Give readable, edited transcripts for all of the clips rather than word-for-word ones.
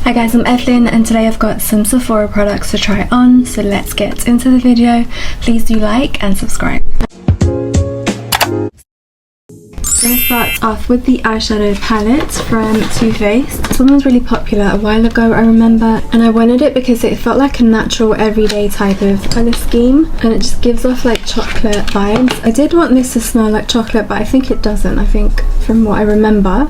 Hi guys, I'm Evelyn and today I've got some Sephora products to try on, so let's get into the video. Please do like and subscribe. I'm going to start off with the eyeshadow palette from Too Faced. This one was really popular a while ago, I remember, and I wanted it because it felt like a natural everyday type of colour scheme and it just gives off like chocolate vibes. I did want this to smell like chocolate, but I think it doesn't. I think from what I remember,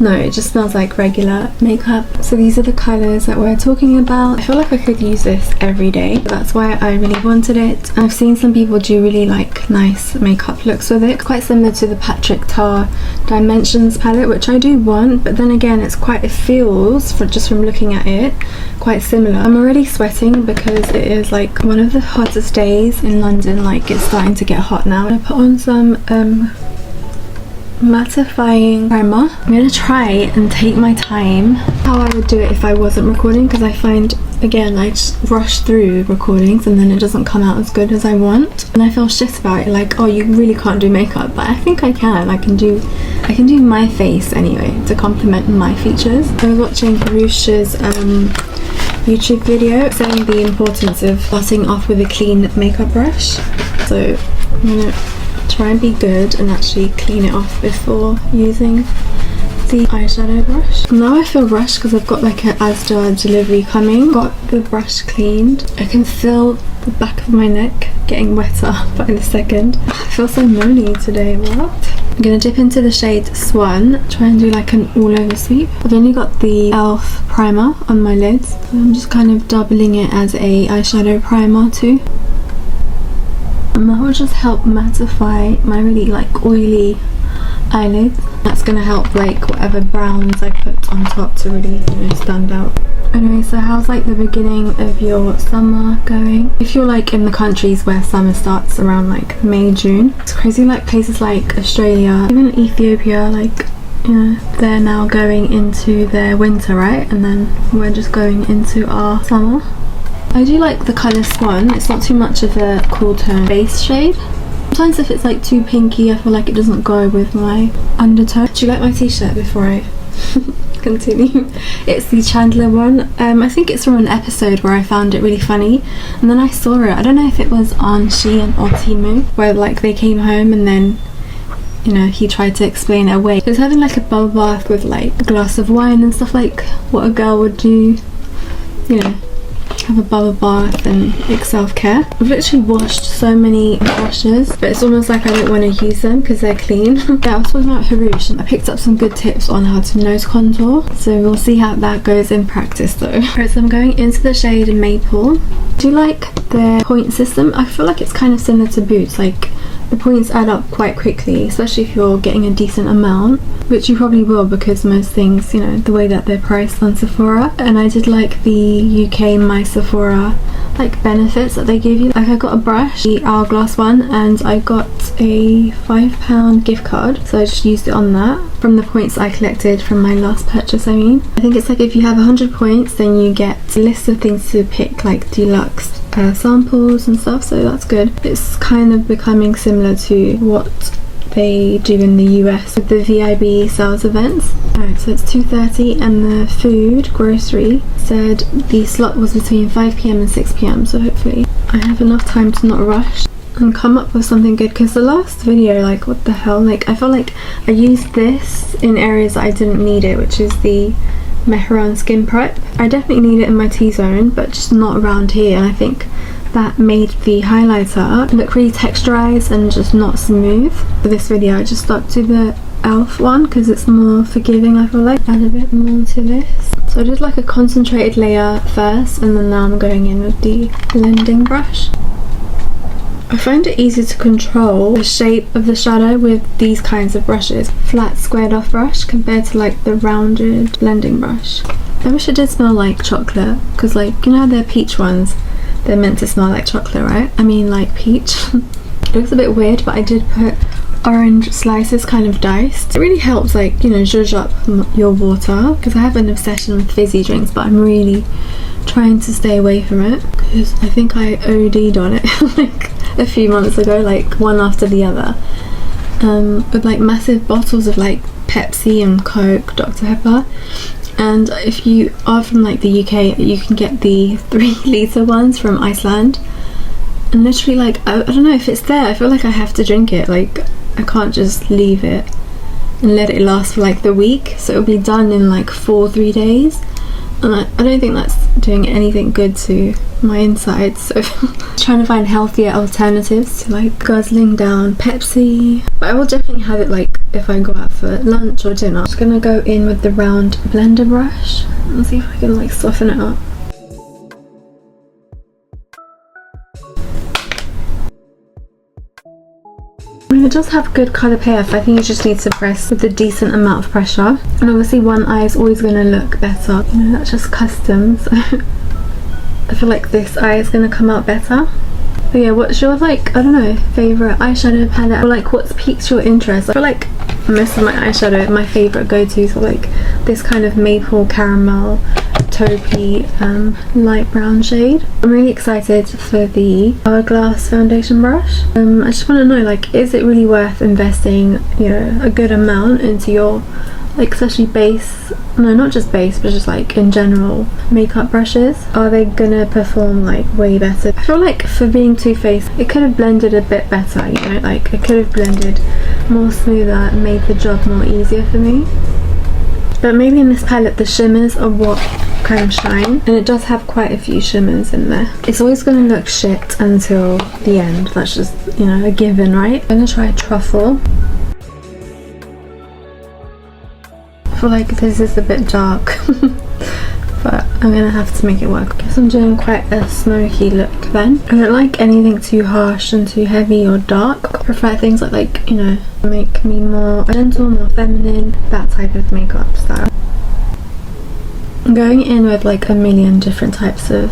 no, it just smells like regular makeup. So these are the colours that we're talking about. I feel like I could use this every day. That's why I really wanted it. I've seen some people do really like nice makeup looks with it. Quite similar to the Patrick Tar Dimensions palette, which I do want, but then again it feels, just from looking at it, quite similar. I'm already sweating because it is like one of the hottest days in London. Like it's starting to get hot now. I put on some mattifying primer. I'm gonna try and take my time how I would do it if I wasn't recording, because I find, again, I just rush through recordings and then it doesn't come out as good as I want, and I feel shit about it, like, oh, you really can't do makeup, but I think I can. I can do my face anyway to complement my features. I was watching Harush's YouTube video saying the importance of starting off with a clean makeup brush, so I'm gonna try and be good and actually clean it off before using the eyeshadow brush. Now I feel rushed because I've got like an Asda delivery coming. Got the brush cleaned. I can feel the back of my neck getting wetter by the second. I feel so moany today. What? I'm gonna dip into the shade Swan, try and do like an all over sweep. I've only got the e.l.f. primer on my lids, so I'm just kind of doubling it as a eyeshadow primer too. And that will just help mattify my really like oily eyelids. That's gonna help like whatever browns I put on top to really, you know, stand out. Anyway, so how's like the beginning of your summer going? If you're like in the countries where summer starts around like May, June, it's crazy, like places like Australia, even Ethiopia, like, you know, they're now going into their winter, right? And then we're just going into our summer. I do like the colour Swan. It's not too much of a cool tone base shade. Sometimes if it's like too pinky, I feel like it doesn't go with my undertone. Do you like my t-shirt before I continue? It's the Chandler one. I think it's from an episode where I found it really funny, and then I saw it, I don't know if it was on Shein or Temu, where like they came home and then, you know, he tried to explain it away. He was having like a bubble bath with like a glass of wine and stuff, like what a girl would do, you know, have a bubble bath and like self-care. I've literally washed so many brushes, but it's almost like I don't want to use them because they're clean. Yeah, I was talking about Harush. I picked up some good tips on how to nose contour, so we'll see how that goes in practice though. Alright, so I'm going into the shade Maple. Do you like their point system? I feel like it's kind of similar to Boots. Like the points add up quite quickly, especially if you're getting a decent amount, which you probably will because most things, you know, the way that they're priced on Sephora. And I did like the UK My Sephora like benefits that they give you. Like I got a brush, the Hourglass one, and I got a £5 gift card, so I just used it on that from the points I collected from my last purchase. I think it's like if you have 100 points then you get a list of things to pick, like deluxe samples and stuff, so that's good. It's kind of becoming similar to what they do in the US with the VIB sales events. Alright, so it's 2:30 and the food grocery said the slot was between 5 PM and 6 PM, so hopefully I have enough time to not rush and come up with something good, because the last video, like what the hell, like I felt like I used this in areas that I didn't need it, which is the Mehron Skin Prep. I definitely need it in my T-zone, but just not around here, and I think that made the highlighter look really texturized and just not smooth. For this video I just stuck to the e.l.f. one because it's more forgiving, I feel like. Add a bit more to this. So I did like a concentrated layer first, and then now I'm going in with the blending brush. I find it easy to control the shape of the shadow with these kinds of brushes. Flat squared off brush compared to like the rounded blending brush. I wish it did smell like chocolate, because like, you know, they're peach ones, they're meant to smell like chocolate, right? I mean like peach. It looks a bit weird, but I did put orange slices kind of diced. It really helps, like, you know, zhuzh up your water, because I have an obsession with fizzy drinks, but I'm really trying to stay away from it because I think I OD'd on it like a few months ago, like one after the other, with like massive bottles of like Pepsi and Coke, Dr. Pepper, And if you are from like the UK, you can get the 3 litre ones from Iceland. And literally, like, I don't know if it's there, I feel like I have to drink it. Like, I can't just leave it and let it last for like the week. So it'll be done in like 3 days. And I don't think that's doing anything good to my insides. So trying to find healthier alternatives to like guzzling down Pepsi. But I will definitely have it like if I go out for lunch or dinner. I'm just gonna go in with the round blender brush and see if I can like soften it up. It does have good colour payoff. I think you just need to press with a decent amount of pressure. And obviously one eye is always going to look better. You know, that's just custom. So I feel like this eye is going to come out better. But yeah, what's your like, I don't know, favourite eyeshadow palette? Or like what's piqued your interest? I feel like most of my eyeshadow, my favourite go-tos are like this kind of maple caramel taupey light brown shade. I'm really excited for the Hourglass foundation brush. I just want to know, like, is it really worth investing, you know, a good amount into your, like, especially base, no, not just base, but just like in general makeup brushes? Are they gonna perform like way better? I feel like for being Too Faced, it could have blended a bit better, you know, like it could have blended more smoother and made the job more easier for me. But maybe in this palette the shimmers are what kind of shine, and it does have quite a few shimmers in there. It's always going to look shit until the end. That's just, you know, a given, right? I'm going to try Truffle. I feel like this is a bit dark but I'm going to have to make it work. I guess I'm doing quite a smoky look then. I don't like anything too harsh and too heavy or dark. I prefer things that, like, you know, make me more gentle, more feminine, that type of makeup style. I'm going in with like a million different types of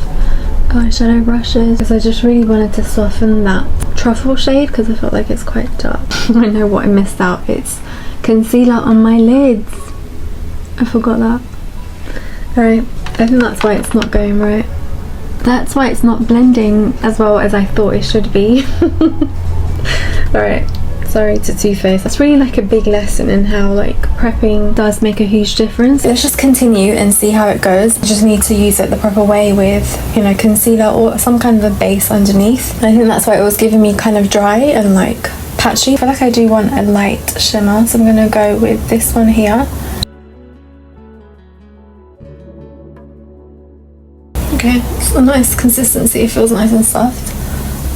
eyeshadow brushes because I just really wanted to soften that truffle shade because I felt like it's quite dark. I know what I missed out. It's concealer on my lids. I forgot that. Alright, I think that's why it's not going right. That's why it's not blending as well as I thought it should be. Alright. Sorry to Too Faced. That's really like a big lesson in how like prepping does make a huge difference. Let's just continue and see how it goes. You just need to use it the proper way with, you know, concealer or some kind of a base underneath. And I think that's why it was giving me kind of dry and like patchy. I feel like I do want a light shimmer, so I'm going to go with this one here. Okay, it's a nice consistency. It feels nice and soft.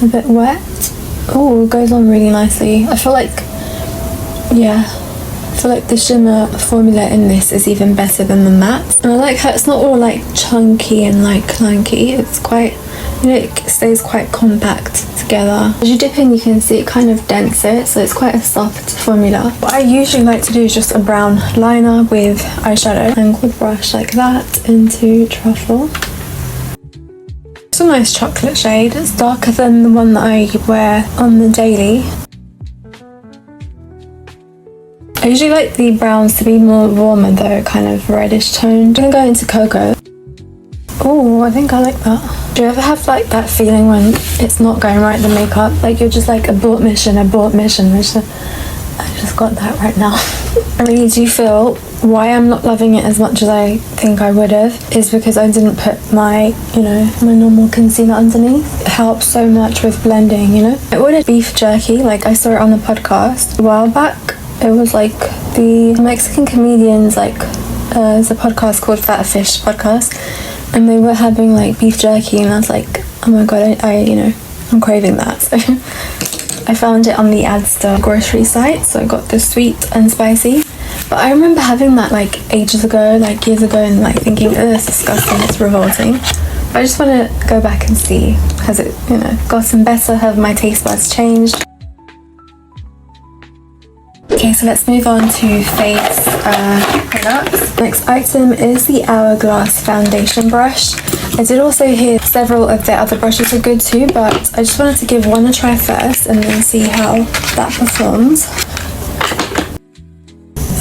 A bit wet. Oh, it goes on really nicely. I feel like, yeah, I feel like the shimmer formula in this is even better than the matte. And I like how it's not all like chunky and like clunky. It's quite, you know, it stays quite compact together. As you dip in, you can see it kind of dents it, so it's quite a soft formula. What I usually like to do is just a brown liner with eyeshadow, angled brush like that into Truffle. It's a nice chocolate shade. It's darker than the one that I wear on the daily. I usually like the browns to be more warmer though, kind of reddish toned. I'm gonna go into Cocoa. Oh, I think I like that. Do you ever have like that feeling when it's not going right, the makeup? Like you're just like abort mission. I just got that right now. I really do feel why I'm not loving it as much as I think I would have is because I didn't put my, you know, my normal concealer underneath. It helps so much with blending, you know. I ordered beef jerky, like I saw it on the podcast a while back. It was like the Mexican comedians, like there's a podcast called Fat Fish Podcast, and they were having like beef jerky, and I was like, oh my god, I you know, I'm craving that. So I found it on the Asda grocery site, so I got the sweet and spicy. But I remember having that like ages ago, like years ago, and like thinking, oh, that's disgusting, it's revolting. But I just want to go back and see, has it, you know, gotten better? Have my taste buds changed? Okay, so let's move on to faves products. Next item is the Hourglass foundation brush. I did also hear several of their other brushes are good too, but I just wanted to give one a try first and then see how that performs.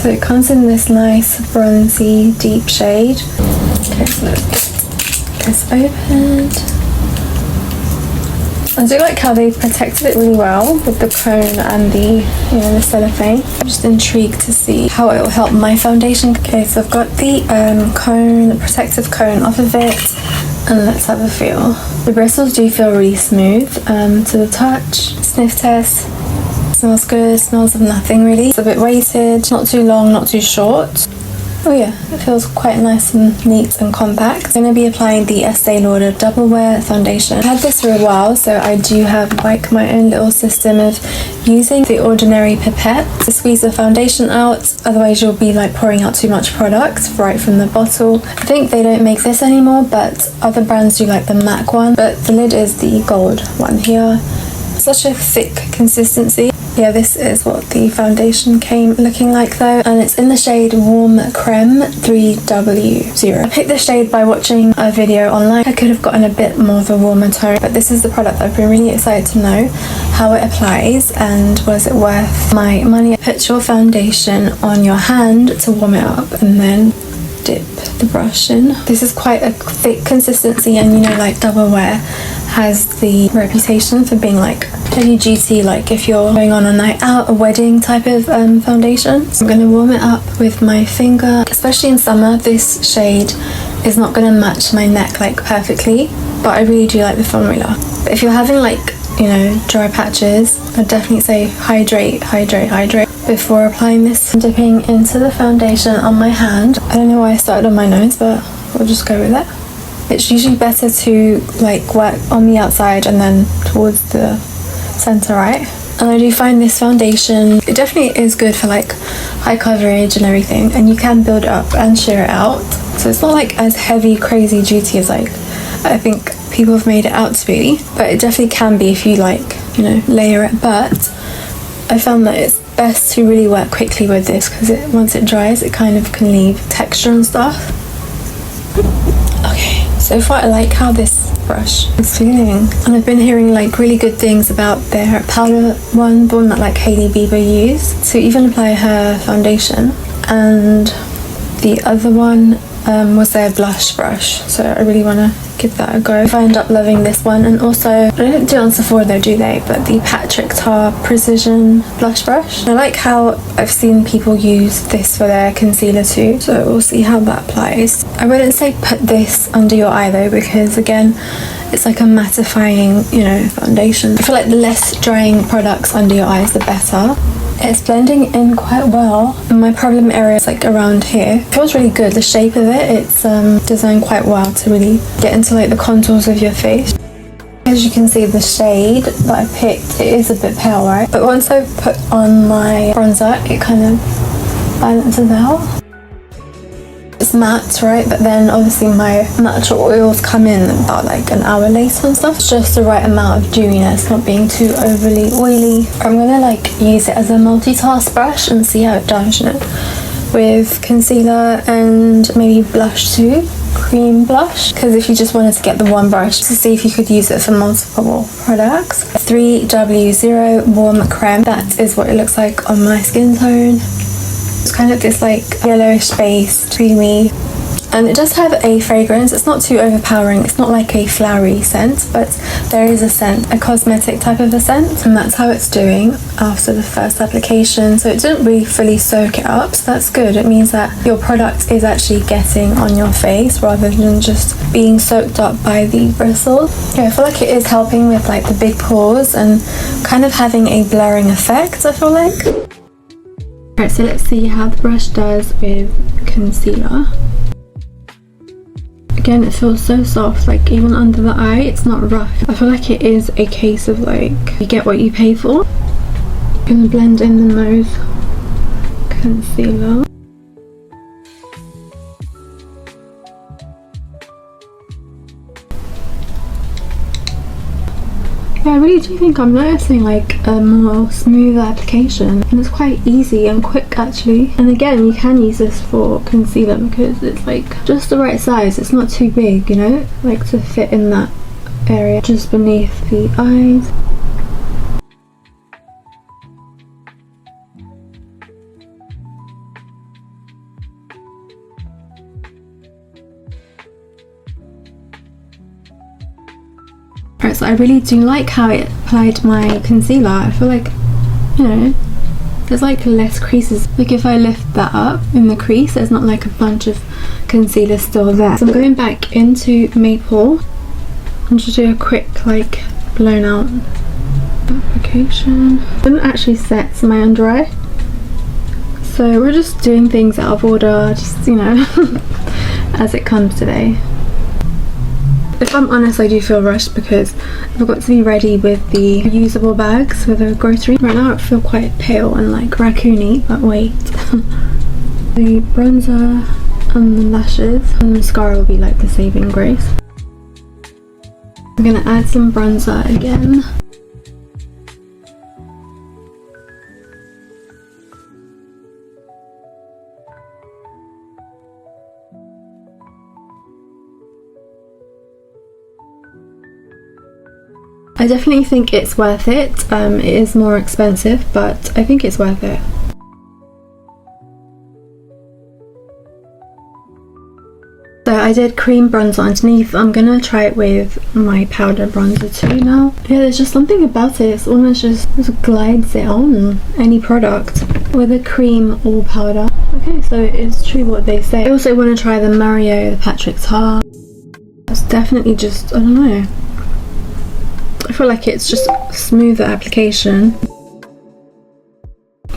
So it comes in this nice bronzy deep shade. Okay, so let's get this opened. I do like how they've protected it really well with the cone and the, you know, the cellophane. I'm just intrigued to see how it will help my foundation. Okay, so I've got the cone, the protective cone off of it, and let's have a feel. The bristles do feel really smooth to the touch. Sniff test. Smells good, smells of nothing really. It's a bit weighted, not too long, not too short. Oh yeah, it feels quite nice and neat and compact. I'm going to be applying the Estee Lauder Double Wear Foundation. I've had this for a while, so I do have like my own little system of using the ordinary pipette to squeeze the foundation out, otherwise you'll be like pouring out too much product right from the bottle. I think they don't make this anymore, but other brands do, like the MAC one, but the lid is the gold one here. Such a thick consistency. Yeah, this is what the foundation came looking like though, and it's in the shade Warm Creme 3W0. I picked this shade by watching a video online. I could have gotten a bit more of a warmer tone, but this is the product that I've been really excited to know how it applies and was it worth my money. Put your foundation on your hand to warm it up and then dip the brush in. This is quite a thick consistency, and you know, like Double Wear has the reputation for being like heavy duty, like if you're going on a night out, a wedding type of foundation. So I'm going to warm it up with my finger. Especially in summer, this shade is not going to match my neck like perfectly, but I really do like the formula. But if you're having like, you know, dry patches, I'd definitely say hydrate before applying this. I'm dipping into the foundation on my hand. I don't know why I started on my nose, but we'll just go with it. It's usually better to like work on the outside and then towards the center, right? And I do find this foundation, it definitely is good for like high coverage and everything, and you can build it up and sheer it out. So it's not like as heavy, crazy duty as like I think people have made it out to be, but it definitely can be if you like, you know, layer it. But I found that it's best to really work quickly with this because once it dries, it kind of can leave texture and stuff. Okay, so far I like how this brush is feeling, and I've been hearing like really good things about their powder one, the one that like Hailey Bieber used to even apply her foundation, and the other one was their blush brush, so I really want to give that a go. If I end up loving this one. And also, they don't do it on Sephora though, do they? But the Patrick Tar Precision blush brush. I like how I've seen people use this for their concealer too, so we'll see how that applies. I wouldn't say put this under your eye though, because again, it's like a mattifying, you know, foundation. I feel like the less drying products under your eyes, the better. It's blending in quite well. My problem area is like around here. It feels really good. The shape of it, it's designed quite well to really get into like the contours of your face. As you can see, the shade that I picked, it is a bit pale, right? But once I put on my bronzer, it kind of balances out. It's matte, right? But then obviously my natural oils come in about like an hour later and stuff. It's just the right amount of dewiness, not being too overly oily. I'm gonna like use it as a multitask brush and see how it does, you know, with concealer and maybe blush too, cream blush. Because if you just wanted to get the one brush to see if you could use it for multiple products. 3W0 Warm Creme, that is what it looks like on my skin tone. It's kind of this like yellowish base, creamy, and it does have a fragrance. It's not too overpowering. It's not like a flowery scent, but there is a scent, a cosmetic type of a scent, and that's how it's doing after the first application. So it didn't really fully soak it up, so that's good. It means that your product is actually getting on your face rather than just being soaked up by the bristles. Yeah, I feel like it is helping with like the big pores and kind of having a blurring effect, I feel like. Alright, so let's see how the brush does with concealer. Again, it feels so soft, like even under the eye, it's not rough. I feel like it is a case of like, you get what you pay for. I'm gonna blend in the nose concealer. Yeah, I really do think I'm noticing like a more smooth application, and it's quite easy and quick actually. And again, you can use this for concealer because it's like just the right size. It's not too big, you know, like to fit in that area just beneath the eyes. Alright, so I really do like how it applied my concealer. I feel like, you know, there's like less creases. Like if I lift that up in the crease, there's not like a bunch of concealer still there. So I'm going back into Maple and just do a quick like blown out application. Didn't actually set my under eye, so we're just doing things out of order, just, you know, as it comes today. If I'm honest, I do feel rushed because I've got to be ready with the usable bags for the grocery. Right now I feel quite pale and like raccoony, but wait. The bronzer and the lashes and the mascara will be like the saving grace. I'm gonna add some bronzer again. I definitely think it's worth it. It is more expensive, but I think it's worth it. So I did cream bronzer underneath. I'm gonna try it with my powder bronzer too now. Yeah, there's just something about it. It's almost just glides it on any product with a cream or powder. Okay, so it's true what they say. I also want to try the Mario, the Patrick Tar. It's definitely just, I don't know. I feel like it's just smoother application.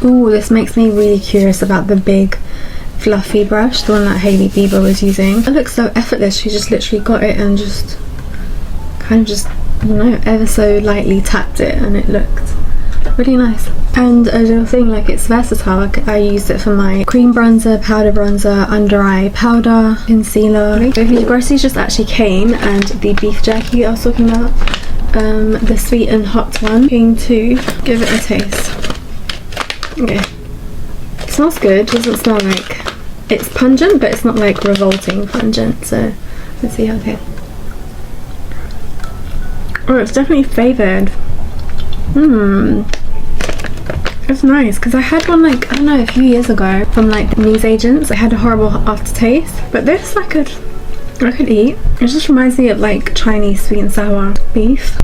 Ooh, this makes me really curious about the big fluffy brush, the one that Hailey Bieber was using. It looks so effortless. She just literally got it and just kind of just, I don't know, ever so lightly tapped it and it looked really nice. And a little thing, like it's versatile. I used it for my cream bronzer, powder bronzer, under eye powder, concealer. So the groceries just actually came, and the beef jerky I was talking about, the sweet and hot one. I'm going to give it a taste. Okay, it smells good. Doesn't smell like, it's pungent, but it's not like revolting pungent. So let's see how it tastes. Oh, it's definitely flavoured. It's nice, because I had one like, I don't know, a few years ago from like newsagents. It had a horrible aftertaste, but this I could eat. It just reminds me of like Chinese sweet and sour beef.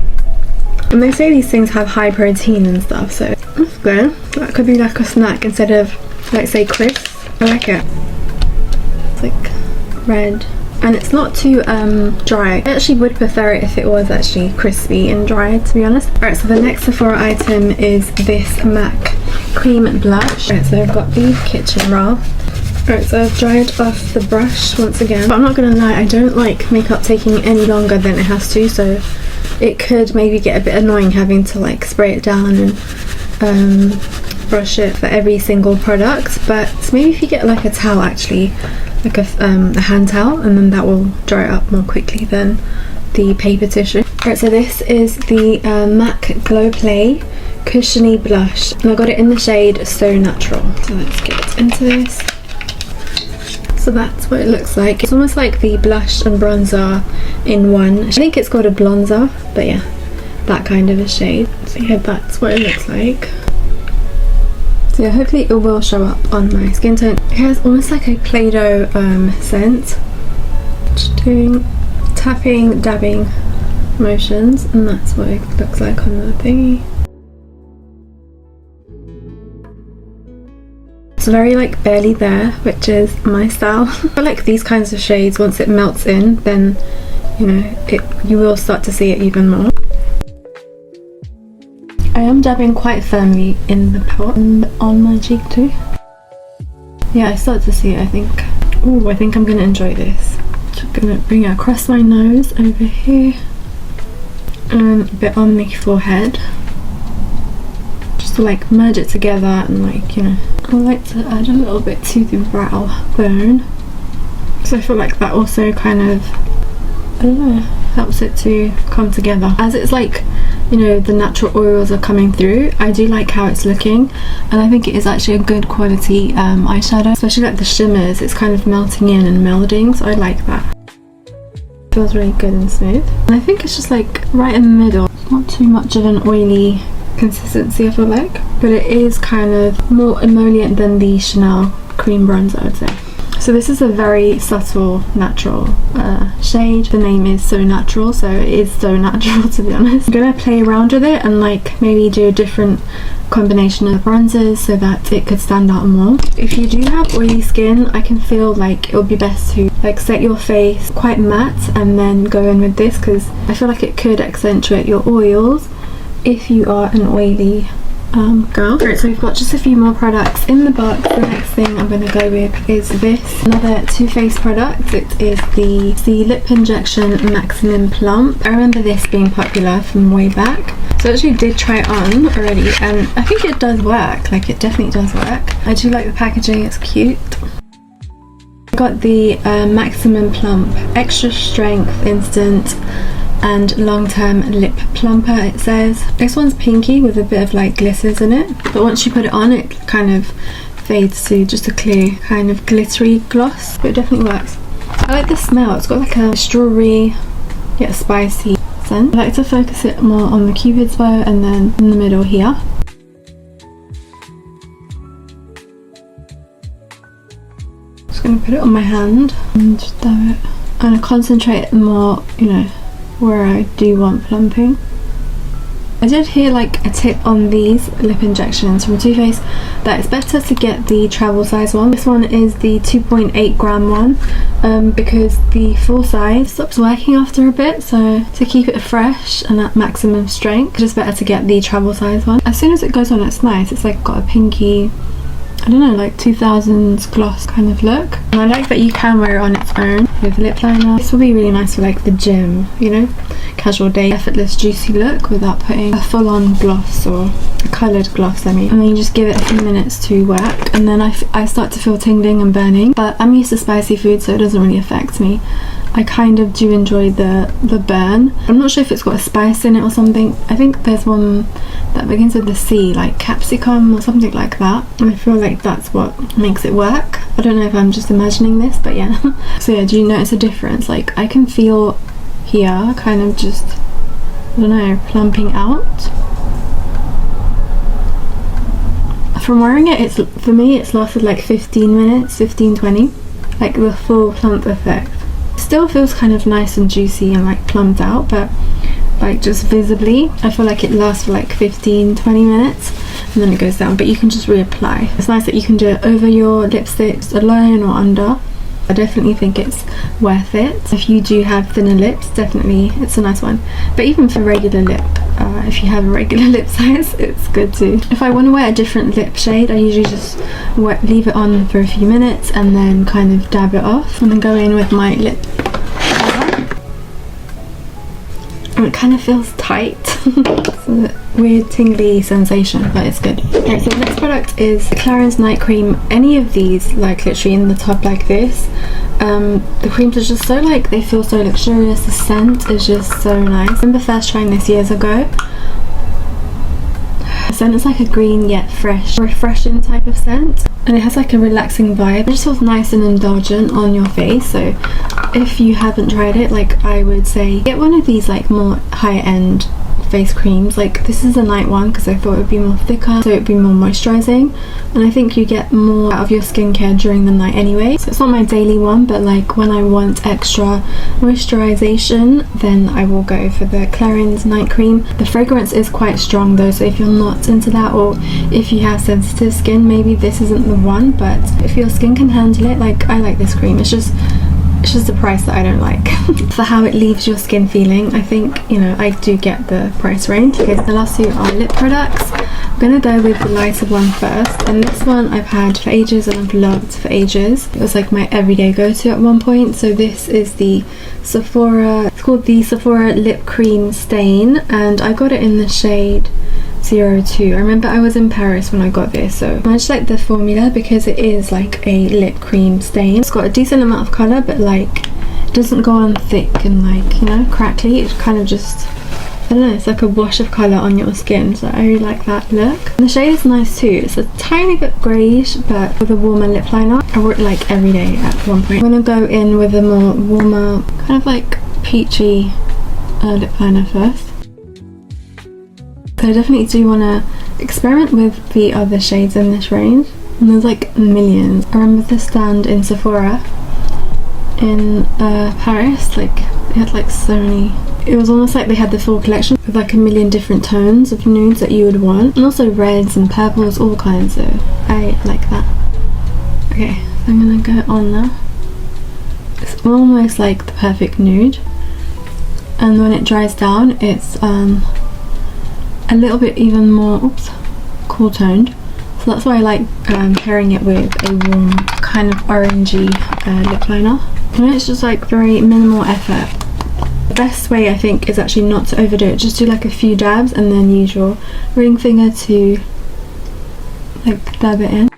And they say these things have high protein and stuff, so that's good. That could be like a snack instead of, like, say, crisps. I like it. It's like red. And it's not too dry. I actually would prefer it if it was actually crispy and dry, to be honest. Alright, so the next Sephora item is this MAC cream blush. Alright, so I've got the kitchen roll. Alright, so I've dried off the brush once again. But I'm not gonna lie, I don't like makeup taking any longer than it has to, so it could maybe get a bit annoying having to like spray it down and brush it for every single product. But maybe if you get like a towel, actually, like a hand towel, and then that will dry it up more quickly than the paper tissue. Alright, so this is the MAC Glow Play Cushiony Blush, and I got it in the shade So Natural. So let's get into this. So that's what it looks like. It's almost like the blush and bronzer in one. I think it's called a blonzer, but yeah, that kind of a shade. So yeah, that's what it looks like. So yeah, hopefully it will show up on my skin tone. It has almost like a Play-Doh scent. Just doing tapping, dabbing motions, and that's what it looks like on the thingy. It's very like barely there, which is my style. I feel like these kinds of shades, once it melts in, then you know, you will start to see it even more. I am dabbing quite firmly in the pot and on my cheek too. Yeah, I start to see it, I think. Oh, I think I'm gonna enjoy this. Just gonna bring it across my nose over here and a bit on the forehead, just to like merge it together, and like, you know, I like to add a little bit to the brow bone, so I feel like that also kind of, I don't know, helps it to come together. As it's like, you know, the natural oils are coming through, I do like how it's looking, and I think it is actually a good quality eyeshadow, especially like the shimmers. It's kind of melting in and melding, so I like that. It feels really good and smooth, and I think it's just like right in the middle. Not too much of an oily consistency, I feel like, but it is kind of more emollient than the Chanel cream bronzer, I'd say. So this is a very subtle natural shade. The name is So Natural, so it is so natural to be honest. I'm gonna play around with it and like maybe do a different combination of bronzers so that it could stand out more. If you do have oily skin, I can feel like it would be best to like set your face quite matte and then go in with this, because I feel like it could accentuate your oils if you are an oily girl. Right, so we've got just a few more products in the box. The next thing I'm going to go with is this, another Too Faced product. It is the Lip Injection Maximum Plump. I remember this being popular from way back, so I actually did try it on already and I think it does work. Like, it definitely does work. I do like the packaging, it's cute. I got the Maximum Plump Extra Strength Instant and long-term lip plumper, it says. This one's pinky with a bit of like glitters in it, but once you put it on it kind of fades to just a clear kind of glittery gloss, but it definitely works. I like the smell. It's got like a strawberry yet spicy scent. I like to focus it more on the cupid's bow and then in the middle here. Just gonna put it on my hand and just dab it. I'm gonna concentrate more, you know, where I do want plumping. I did hear like a tip on these lip injections from Too Faced that it's better to get the travel size one. This one is the 2.8 gram one because the full size stops working after a bit, so to keep it fresh and at maximum strength, it's just better to get the travel size one. As soon as it goes on, it's nice. It's like got a pinky, I don't know, like 2000s gloss kind of look. And I like that you can wear it on its own with lip liner. This will be really nice for like the gym, you know, casual day, effortless juicy look without putting a full-on gloss or a coloured gloss, I mean. And then you just give it a few minutes to work and then I start to feel tingling and burning, but I'm used to spicy food so it doesn't really affect me. I kind of do enjoy the burn. I'm not sure if it's got a spice in it or something. I think there's one that begins with the C, like capsicum or something like that, and I feel like that's what makes it work. I don't know if I'm just imagining this, but yeah. So yeah, do you notice a difference? Like, I can feel here kind of just, I don't know, plumping out. From wearing it, for me it's lasted like 15 minutes, 15-20, like the full plump effect. Still feels kind of nice and juicy and like plumped out, but like just visibly I feel like it lasts for like 15-20 minutes and then it goes down, but you can just reapply. It's nice that you can do it over your lipsticks alone or under. I definitely think it's worth it. If you do have thinner lips, definitely it's a nice one, but even for regular lip, if you have a regular lip size, it's good too. If I want to wear a different lip shade, I usually just leave it on for a few minutes and then kind of dab it off and then go in with my lip color. And it kind of feels tight. It's a weird tingly sensation, but it's good. Okay, so the next product is the Clarins Night Cream. Any of these, like literally in the tub like this, the creams are just so like, they feel so luxurious. The scent is just so nice. I remember first trying this years ago. The scent is like a green yet fresh, refreshing type of scent, and it has like a relaxing vibe. It just feels nice and indulgent on your face. So if you haven't tried it, like I would say get one of these like more high-end face creams. Like this is a night one because I thought it would be more thicker, so it would be more moisturizing, and I think you get more out of your skincare during the night anyway. So it's not my daily one, but like when I want extra moisturization, then I will go for the Clarins Night Cream. The fragrance is quite strong though, so if you're not into that, or if you have sensitive skin, maybe this isn't the one, but if your skin can handle it, like I like this cream. It's just the price that I don't like. For how it leaves your skin feeling, I think, you know, I do get the price range. Okay, so the last two are lip products. I'm gonna go with the lighter one first, and this one I've had for ages and I've loved for ages. It was like my everyday go-to at one point. So this is the Sephora, it's called the Sephora Lip Cream Stain, and I got it in the shade 02. I remember I was in Paris when I got this, so I just like the formula because it is like a lip cream stain. It's got a decent amount of colour, but like it doesn't go on thick and like, you know, crackly. It kind of just, I don't know, it's like a wash of colour on your skin, so I really like that look. And the shade is nice too. It's a tiny bit greyish, but with a warmer lip liner. I wore it like every day at one point. I'm gonna go in with a more warmer, kind of like peachy lip liner first. So I definitely do want to experiment with the other shades in this range. and there's like millions. I remember the stand in Sephora in Paris, like they had like so many. It was almost like they had the full collection with like a million different tones of nudes that you would want, and also reds and purples, all kinds. So I like that. Okay, so I'm gonna go on now. It's almost like the perfect nude, and when it dries down it's a little bit even more cool toned, so that's why I like pairing it with a warm kind of orangey lip liner. And it's just like very minimal effort. The best way I think is actually not to overdo it. Just do like a few dabs and then use your ring finger to like dab it in.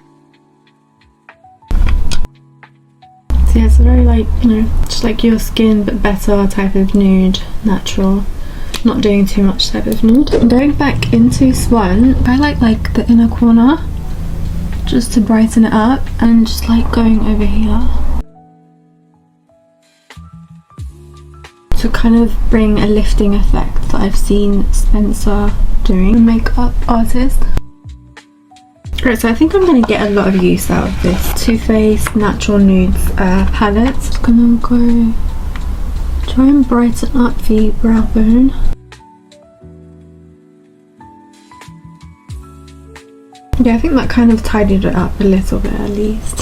So yeah, it's a very like, you know, just like your skin but better type of nude, natural, not doing too much type of nude. I'm going back into Swan, but I like the inner corner just to brighten it up, and just like going over here to kind of bring a lifting effect that I've seen Spencer doing, a makeup artist. Right, so I think I'm going to get a lot of use out of this Too Faced Natural Nudes palette. Just gonna go try and brighten up the brow bone. Yeah, I think that kind of tidied it up a little bit at least.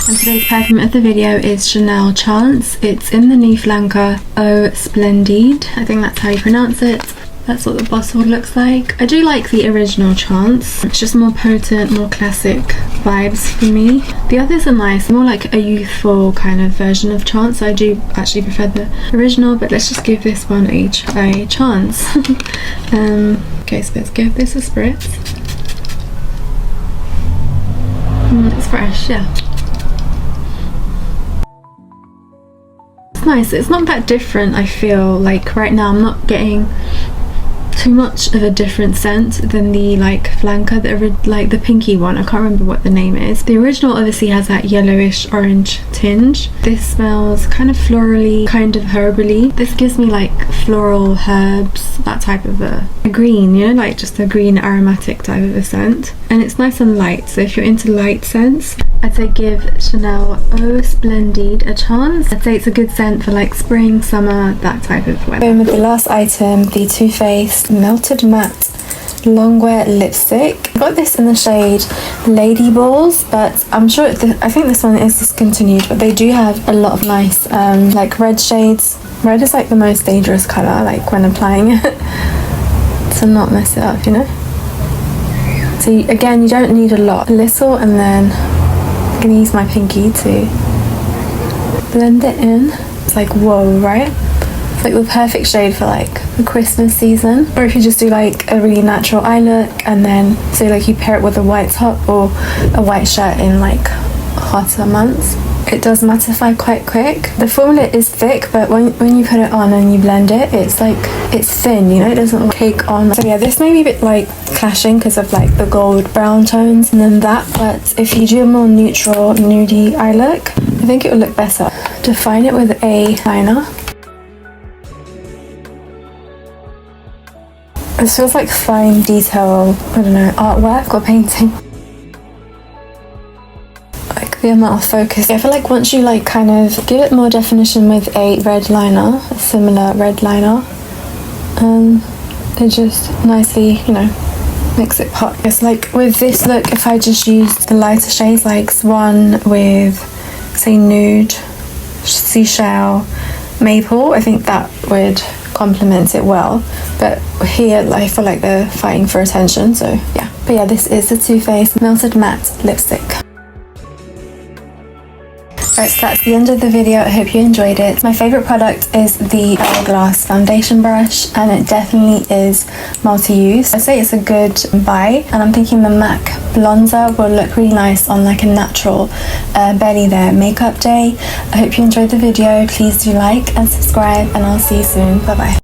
And today's perfume of the video is Chanel Chance. It's in the new flanker Eau Splendide. I think that's how you pronounce it. That's what the bottle looks like. I do like the original Chance. It's just more potent, more classic vibes for me. The others are nice, more like a youthful kind of version of Chance. So I do actually prefer the original, but let's just give this one a chance. Okay, so let's give this a spritz. It's fresh, yeah. It's nice. It's not that different, I feel like right now. I'm not getting too much of a different scent than the like flanker, the pinky one. I can't remember what the name is. The original obviously has that yellowish orange tinge. This smells kind of florally, kind of herbally. This gives me like floral herbs, that type of a green, you know, like just a green aromatic type of a scent. And it's nice and light, so if you're into light scents, I'd say give Chanel Eau Splendide a chance. I'd say it's a good scent for like spring, summer, that type of weather. Going with the last item, the Too Faced Melted Matte Longwear Lipstick. I got this in the shade Lady Balls, but I'm sure I think this one is discontinued, but they do have a lot of nice like red shades. Red is like the most dangerous colour, like when applying it, to not mess it up, you know. So again, you don't need a lot, a little, and then I'm gonna use my pinky to blend it in. It's like, whoa, right? It's like the perfect shade for like the Christmas season, or if you just do like a really natural eye look, and then so like you pair it with a white top or a white shirt in like hotter months. It does mattify quite quick. The formula is thick, but when you put it on and you blend it, it's like, it's thin, you know, it doesn't cake on. So yeah, this may be a bit like clashing because of like the gold brown tones and then that, but if you do a more neutral, nudie eye look, I think it will look better. Define it with a liner. This feels like fine detail, I don't know, artwork or painting. The amount of focus. I feel like once you like kind of give it more definition with a red liner, a similar red liner, it just nicely, you know, makes it pop. It's like with this look, if I just used the lighter shades like Swan with say nude, seashell, maple, I think that would complement it well. But here I feel like they're fighting for attention, so yeah. But yeah, this is the Too Faced Melted Matte Lipstick. Right, so that's the end of the video. I hope you enjoyed it. My favourite product is the Hourglass foundation brush, and it definitely is multi-use. I'd say it's a good buy, and I'm thinking the MAC bronzer will look really nice on like a natural barely there makeup day. I hope you enjoyed the video. Please do like and subscribe, and I'll see you soon. Bye bye.